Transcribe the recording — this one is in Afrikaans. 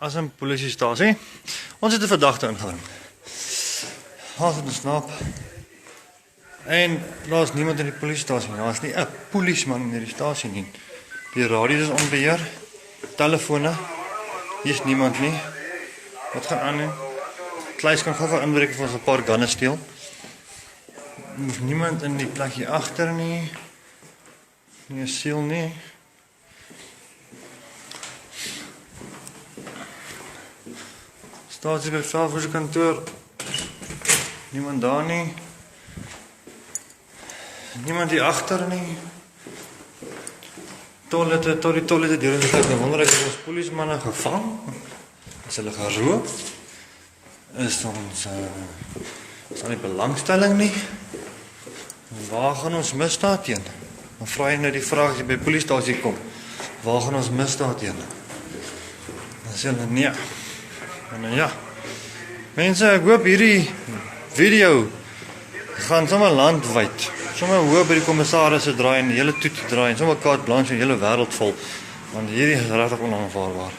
as 'n polisiestasie. Ons het 'n verdagte ingebring. Ons het ontsnap. En daar's niemand in die polisiestasie nie. Daar's nie 'n polisieman in die stasie nie. Die radio is onbeheer. Telefone. Hier's niemand nie. Wat gaan aan nie? Kluis kan gou inbreek vir ons 'n paar gunne steel. Daar's niemand in die plekjie agter nie. Nie 'n siel nie. Stasie by Velvoerskantoor. Niemand daar nie. Niemand hier agter nie. Toilette, tot die toilette deur die tyd. Wonder ek of ons polisiemanne gevang? Is hulle geroof? Is ons is daar nie belangstelling nie? Waar gaan ons misdaad teen? Dan vra jy nou die vraag as jy by die polisiestasie kom. Waar gaan ons misdaad teen? Dan sê hulle nee. En ja. Mense, ek hoop hierdie video gaan sommer landwyd. Sommer hoor by die kommissarisse draai en die hele toet draai en sommer kaart blanche en die hele wêreld vol. Want hierdie is regtig onaanvaarbaar.